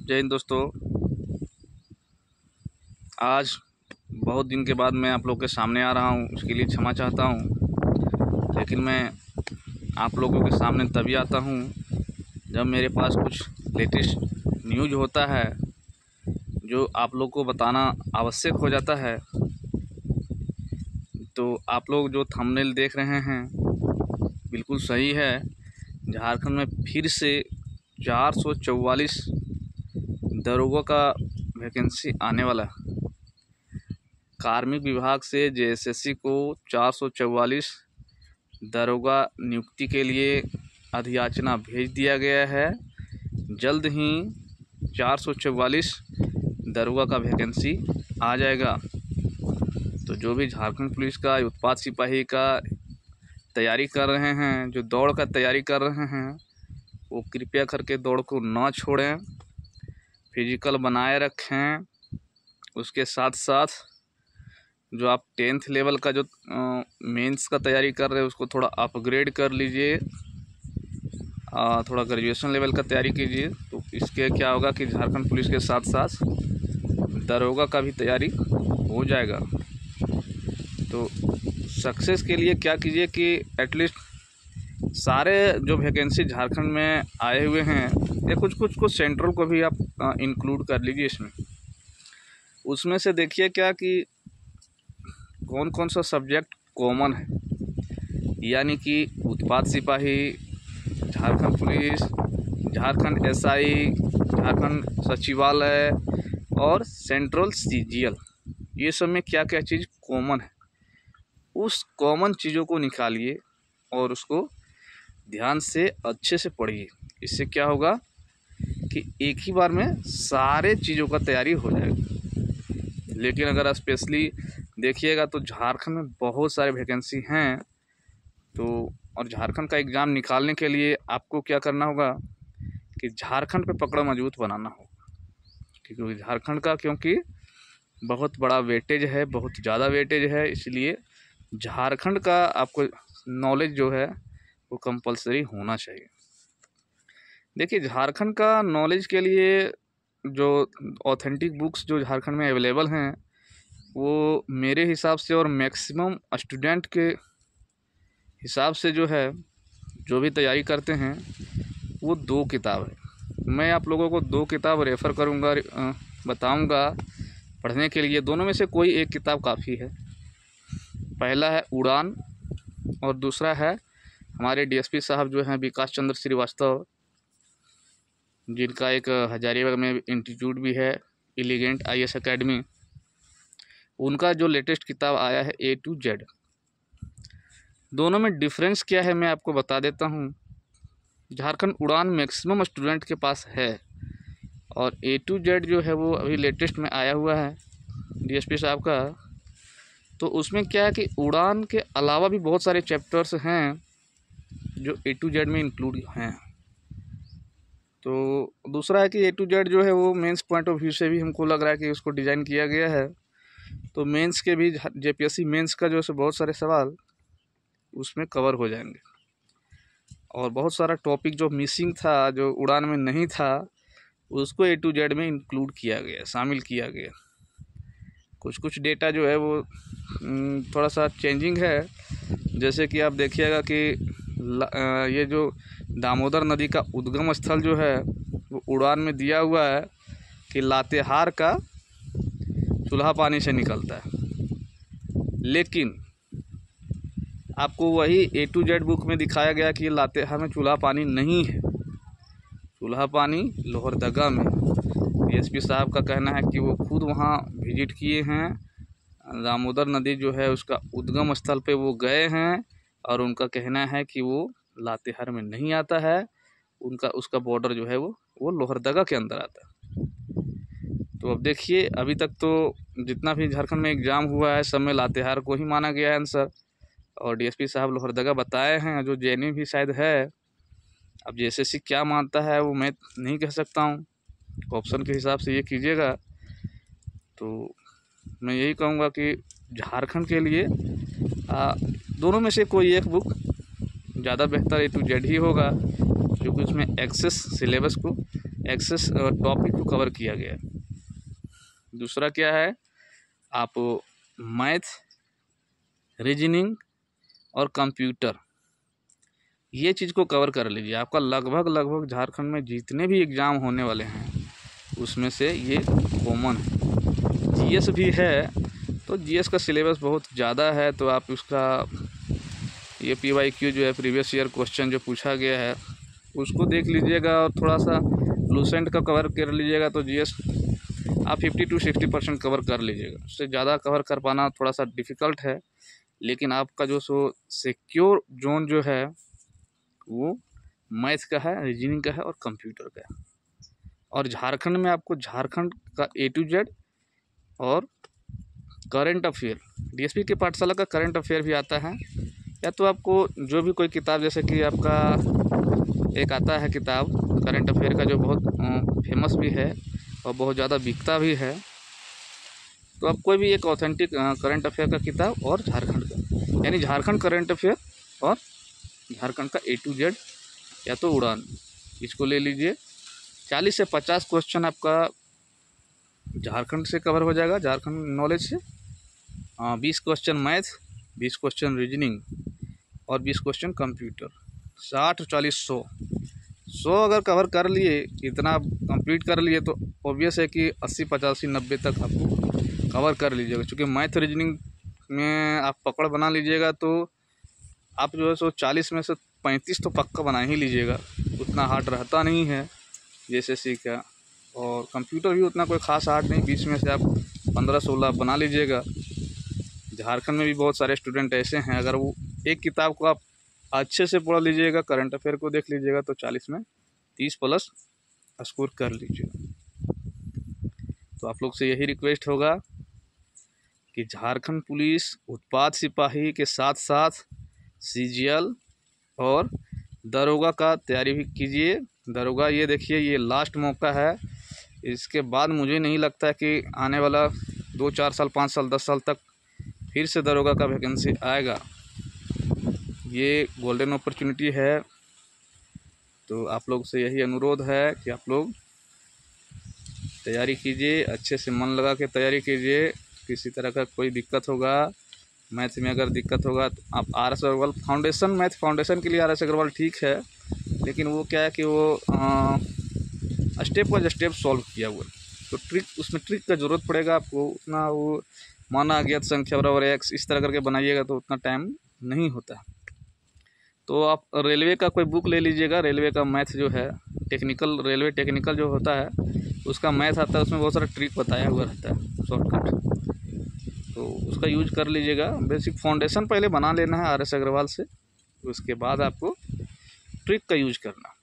जय हिंद दोस्तों। आज बहुत दिन के बाद मैं आप लोग के सामने आ रहा हूँ, उसके लिए क्षमा चाहता हूँ। लेकिन मैं आप लोगों के सामने तभी आता हूँ जब मेरे पास कुछ लेटेस्ट न्यूज़ होता है जो आप लोग को बताना आवश्यक हो जाता है। तो आप लोग जो थंबनेल देख रहे हैं बिल्कुल सही है। झारखंड में फिर से 444 दरोगा का वैकेंसी आने वाला है। कार्मिक विभाग से जेएसएससी को 444 दरोगा नियुक्ति के लिए अधियाचना भेज दिया गया है। जल्द ही 444 दरोगा का वैकेंसी आ जाएगा। तो जो भी झारखंड पुलिस का उत्पाद सिपाही का तैयारी कर रहे हैं, जो दौड़ का तैयारी कर रहे हैं, वो कृपया करके दौड़ को ना छोड़ें, फिजिकल बनाए रखें। उसके साथ साथ जो आप 10th लेवल का जो मेंस का तैयारी कर रहे हैं उसको थोड़ा अपग्रेड कर लीजिए, थोड़ा ग्रेजुएशन लेवल का तैयारी कीजिए। तो इसके क्या होगा कि झारखंड पुलिस के साथ साथ दरोगा का भी तैयारी हो जाएगा। तो सक्सेस के लिए क्या कीजिए कि एटलीस्ट सारे जो वैकेंसी झारखंड में आए हुए हैं या कुछ सेंट्रल को भी आप इंक्लूड कर लीजिए इसमें। उसमें से देखिए क्या कि कौन कौन सा सब्जेक्ट कॉमन है, यानी कि उत्पाद सिपाही, झारखंड पुलिस, झारखंड एसआई, झारखंड सचिवालय और सेंट्रल सीजीएल, ये सब में क्या क्या चीज़ कॉमन है। उस कॉमन चीज़ों को निकालिए और उसको ध्यान से अच्छे से पढ़िए। इससे क्या होगा कि एक ही बार में सारे चीज़ों का तैयारी हो जाएगा। लेकिन अगर स्पेशली देखिएगा तो झारखंड में बहुत सारे वैकेंसी हैं। तो और झारखंड का एग्ज़ाम निकालने के लिए आपको क्या करना होगा कि झारखंड पे पकड़ मजबूत बनाना होगा, क्योंकि झारखंड का बहुत बड़ा वेटेज है, बहुत ज़्यादा वेटेज है। इसलिए झारखंड का आपको नॉलेज जो है वो कंपलसरी होना चाहिए। देखिए, झारखंड का नॉलेज के लिए जो ऑथेंटिक बुक्स जो झारखंड में अवेलेबल हैं वो मेरे हिसाब से और मैक्सिमम स्टूडेंट के हिसाब से जो है, जो भी तैयारी करते हैं, वो 2 किताब है। मैं आप लोगों को 2 किताब रेफ़र करूँगा, बताऊँगा पढ़ने के लिए। दोनों में से कोई एक किताब काफ़ी है। पहला है उड़ान और दूसरा है हमारे डीएसपी साहब जो हैं विकास चंद्र श्रीवास्तव, जिनका एक हजारीबाग में इंस्टीट्यूट भी है, एलिगेंट आईएएस एकेडमी। उनका जो लेटेस्ट किताब आया है A to Z। दोनों में डिफरेंस क्या है मैं आपको बता देता हूँ। झारखंड उड़ान मैक्सिमम स्टूडेंट के पास है और A to Z जो है वो अभी लेटेस्ट में आया हुआ है डीएसपी साहब का। तो उसमें क्या है कि उड़ान के अलावा भी बहुत सारे चैप्टर्स हैं जो A to Z में इंक्लूड हैं। तो दूसरा है कि A to Z जो है वो मेंस पॉइंट ऑफ व्यू से भी हमको लग रहा है कि उसको डिज़ाइन किया गया है। तो मेंस के भी जेपीएससी मेंस का जो है बहुत सारे सवाल उसमें कवर हो जाएंगे। और बहुत सारा टॉपिक जो मिसिंग था, जो उड़ान में नहीं था, उसको A to Z में इंक्लूड किया गया, शामिल किया गया। कुछ डेटा जो है वो थोड़ा सा चेंजिंग है। जैसे कि आप देखिएगा कि ये जो दामोदर नदी का उद्गम स्थल जो है वो उड़ान में दिया हुआ है कि लातेहार का चूल्हा पानी से निकलता है, लेकिन आपको वही A to Z बुक में दिखाया गया कि लातेहार में चूल्हा पानी नहीं है। चूल्हा पानी लोहरदगा में। डीएसपी साहब का कहना है कि वो खुद वहाँ विजिट किए हैं, दामोदर नदी जो है उसका उद्गम स्थल पे वो गए हैं और उनका कहना है कि वो लातेहार में नहीं आता है। उसका बॉर्डर जो है वो लोहरदगा के अंदर आता है। तो अब देखिए, अभी तक तो जितना भी झारखंड में एग्ज़ाम हुआ है सब में लातेहार को ही माना गया है आंसर, और डीएसपी साहब लोहरदगा बताए हैं, जो जेएनयू भी शायद है। अब जेएसएससी क्या मानता है वो मैं नहीं कह सकता हूँ, ऑप्शन के हिसाब से ये कीजिएगा। तो मैं यही कहूँगा कि झारखंड के लिए दोनों में से कोई एक बुक ज़्यादा बेहतर A to Z ही होगा, क्योंकि उसमें एक्सेस सिलेबस को एक्सेस टॉपिक को कवर किया गया है। दूसरा क्या है, आप मैथ, रीजनिंग और कंप्यूटर ये चीज़ को कवर कर लीजिए। आपका लगभग झारखंड में जितने भी एग्ज़ाम होने वाले हैं उसमें से ये कॉमन है। जीएस भी है, तो जीएस का सिलेबस बहुत ज़्यादा है, तो आप उसका ये PYQ जो है प्रीवियस ईयर क्वेश्चन जो पूछा गया है उसको देख लीजिएगा और थोड़ा सा लूसेंट का कवर कर लीजिएगा, तो जीएस आप 50 to 60% कवर कर लीजिएगा। उससे ज़्यादा कवर कर पाना थोड़ा सा डिफ़िकल्ट है, लेकिन आपका जो सिक्योर जोन जो है वो मैथ का है, रीजनिंग का है और कंप्यूटर का है। और झारखंड में आपको झारखंड का A to Z और करंट अफेयर, DSP के पाठशाला का करंट अफेयर भी आता है, या तो आपको जो भी कोई किताब, जैसे कि आपका एक आता है किताब करंट अफेयर का जो बहुत फेमस भी है और बहुत ज़्यादा बिकता भी है, तो आप कोई भी एक ऑथेंटिक करंट अफेयर का किताब और झारखंड का, यानी झारखंड करंट अफेयर और झारखंड का A to Z या तो उड़ान, इसको ले लीजिए। 40 से 50 क्वेश्चन आपका झारखंड से कवर हो जाएगा, झारखंड नॉलेज से। 20 क्वेश्चन मैथ, 20 क्वेश्चन रीजनिंग और 20 क्वेश्चन कंप्यूटर। 60, 40, 100 अगर कवर कर लिए, इतना कंप्लीट कर लिए, तो ऑब्वियस है कि 80, 85, 90 तक आपको कवर कर लीजिएगा। क्योंकि मैथ रीजनिंग में आप पकड़ बना लीजिएगा तो आप जो है 40 में से 35 तो पक्का बना ही लीजिएगा, उतना हार्ड रहता नहीं है जैसे सीखा। और कंप्यूटर भी उतना कोई ख़ास हार्ड नहीं, 20 में से आप 15-16 बना लीजिएगा। झारखंड में भी बहुत सारे स्टूडेंट ऐसे हैं, अगर वो एक किताब को आप अच्छे से पढ़ लीजिएगा, करंट अफेयर को देख लीजिएगा, तो 40 में 30+ स्कोर कर लीजिएगा। तो आप लोग से यही रिक्वेस्ट होगा कि झारखंड पुलिस उत्पाद सिपाही के साथ साथ CGL और दरोगा का तैयारी भी कीजिए। दरोगा ये देखिए, ये लास्ट मौका है, इसके बाद मुझे नहीं लगता है कि आने वाला 2, 4 साल, 5 साल, 10 साल तक फिर से दरोगा का वैकेंसी आएगा। ये गोल्डन अपॉर्चुनिटी है। तो आप लोग से यही अनुरोध है कि आप लोग तैयारी कीजिए, अच्छे से मन लगा के तैयारी कीजिए। किसी तरह का कोई दिक्कत होगा, मैथ में अगर दिक्कत होगा तो आप RS Agarwal foundation, math foundation के लिए RS अग्रवाल ठीक है, लेकिन वो क्या है कि वो स्टेप बाय स्टेप सॉल्व किया हुआ है, तो उसमें ट्रिक का ज़रूरत पड़ेगा आपको। उतना वो माना अज्ञात संख्या बराबर x इस तरह करके बनाइएगा तो उतना टाइम नहीं होता। तो आप रेलवे का कोई बुक ले लीजिएगा, रेलवे का मैथ जो है टेक्निकल, रेलवे टेक्निकल जो होता है उसका मैथ आता है, उसमें बहुत सारा ट्रिक बताया हुआ रहता है शॉर्टकट, तो उसका यूज कर लीजिएगा। बेसिक फाउंडेशन पहले बना लेना है RS अग्रवाल से, उसके बाद आपको ट्रिक का यूज करना।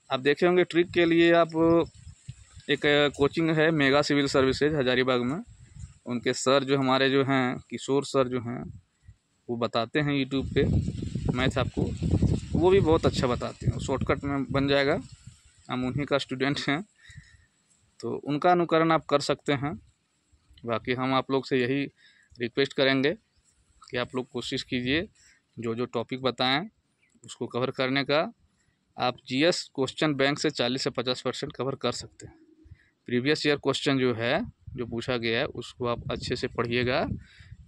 आप देखे होंगे ट्रिक के लिए आप एक कोचिंग है मेगा सिविल सर्विसेज हजारीबाग में, उनके सर जो हमारे जो हैं किशोर सर जो हैं वो बताते हैं यूट्यूब पे मैथ आपको, वो भी बहुत अच्छा बताते हैं, शॉर्टकट में बन जाएगा। हम उन्हीं का स्टूडेंट हैं, तो उनका अनुकरण आप कर सकते हैं। बाकी हम आप लोग से यही रिक्वेस्ट करेंगे कि आप लोग कोशिश कीजिए जो जो टॉपिक बताएं उसको कवर करने का। आप GS क्वेश्चन बैंक से 40 से 50% कवर कर सकते हैं। प्रीवियस ईयर क्वेश्चन जो है जो पूछा गया है उसको आप अच्छे से पढ़िएगा,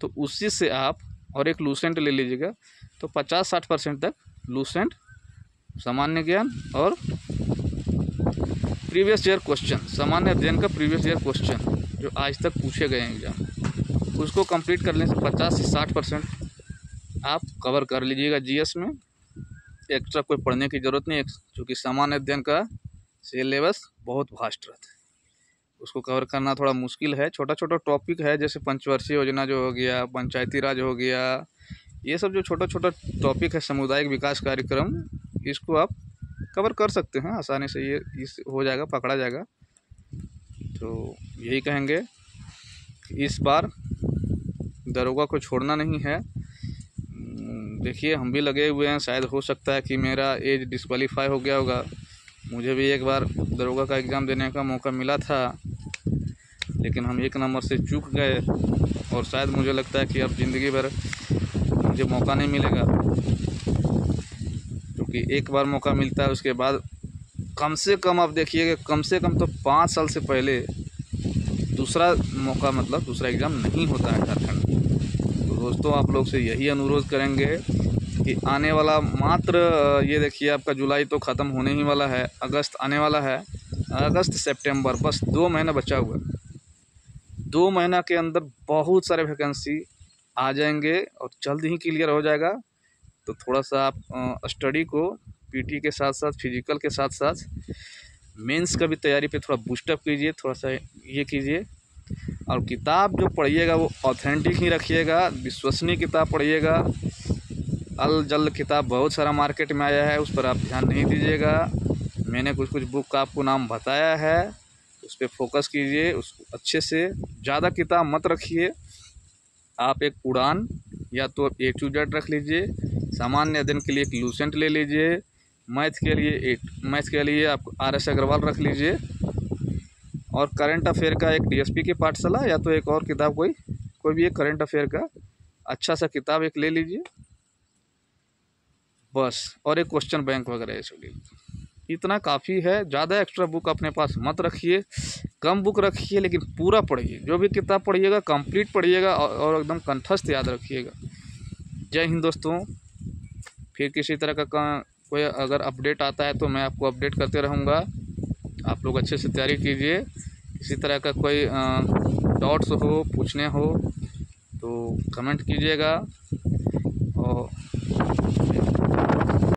तो उसी से आप, और एक लूसेंट ले लीजिएगा, तो 50-60% तक लूसेंट, सामान्य ज्ञान और प्रीवियस ईयर क्वेश्चन, सामान्य अध्ययन का प्रीवियस ईयर क्वेश्चन जो आज तक पूछे गए हैं एग्जाम, उसको कंप्लीट करने से 50 से 60% आप कवर कर लीजिएगा GS में। एक्स्ट्रा कोई पढ़ने की ज़रूरत नहीं है, क्योंकि सामान्य अध्ययन का सिलेबस बहुत वास्ट रहता है, उसको कवर करना थोड़ा मुश्किल है। छोटा छोटा टॉपिक है, जैसे पंचवर्षीय योजना जो हो गया, पंचायती राज हो गया, ये सब जो छोटा छोटा टॉपिक है, सामुदायिक विकास कार्यक्रम, इसको आप कवर कर सकते हैं आसानी से, ये हो जाएगा, पकड़ा जाएगा। तो यही कहेंगे, इस बार दरोगा को छोड़ना नहीं है। देखिए हम भी लगे हुए हैं, शायद हो सकता है कि मेरा एज डिस्क्वालीफाई हो गया होगा। मुझे भी एक बार दरोगा का एग्ज़ाम देने का मौका मिला था, लेकिन हम 1 नंबर से चूक गए, और शायद मुझे लगता है कि अब ज़िंदगी भर मुझे मौका नहीं मिलेगा, क्योंकि एक बार मौका मिलता है उसके बाद कम से कम आप देखिए कि कम से कम तो 5 साल से पहले दूसरा मौका मतलब दूसरा एग्ज़ाम नहीं होता है झारखंड में। तो दोस्तों आप लोग से यही अनुरोध करेंगे कि आने वाला मात्र ये देखिए आपका जुलाई तो ख़त्म होने ही वाला है, अगस्त आने वाला है, अगस्त सितंबर बस 2 महीना बचा हुआ है। 2 महीना के अंदर बहुत सारे वैकेंसी आ जाएंगे और जल्द ही क्लियर हो जाएगा। तो थोड़ा सा आप स्टडी को पीटी के साथ साथ फिजिकल के साथ साथ मेंस का भी तैयारी पे थोड़ा बूस्टअप कीजिए, थोड़ा सा ये कीजिए। और किताब जो पढ़िएगा वो ऑथेंटिक ही रखिएगा, विश्वसनीय किताब पढ़िएगा। अल जल किताब बहुत सारा मार्केट में आया है, उस पर आप ध्यान नहीं दीजिएगा। मैंने कुछ कुछ बुक का आपको नाम बताया है, उस पर फोकस कीजिए, उसको अच्छे से। ज़्यादा किताब मत रखिए, आप एक उड़ान या तो A to Z रख लीजिए। सामान्य अध्ययन के लिए एक लूसेंट ले लीजिए। मैथ के लिए आप RS अग्रवाल रख लीजिए। और करंट अफेयर का एक DSP की पाठशाला या तो एक और किताब कोई भी एक करंट अफेयर का अच्छा सा किताब एक ले लीजिए बस। और एक क्वेश्चन बैंक वगैरह ये सब लीजिए, इतना काफ़ी है। ज़्यादा एक्स्ट्रा बुक अपने पास मत रखिए, कम बुक रखिए लेकिन पूरा पढ़िए। जो भी किताब पढ़िएगा कंप्लीट पढ़िएगा और एकदम कंठस्थ याद रखिएगा। जय हिंद दोस्तों। फिर किसी तरह का कोई अगर अपडेट आता है तो मैं आपको अपडेट करते रहूँगा। आप लोग अच्छे से तैयारी कीजिए। किसी तरह का कोई डाउट्स हो, पूछने हो तो कमेंट कीजिएगा। और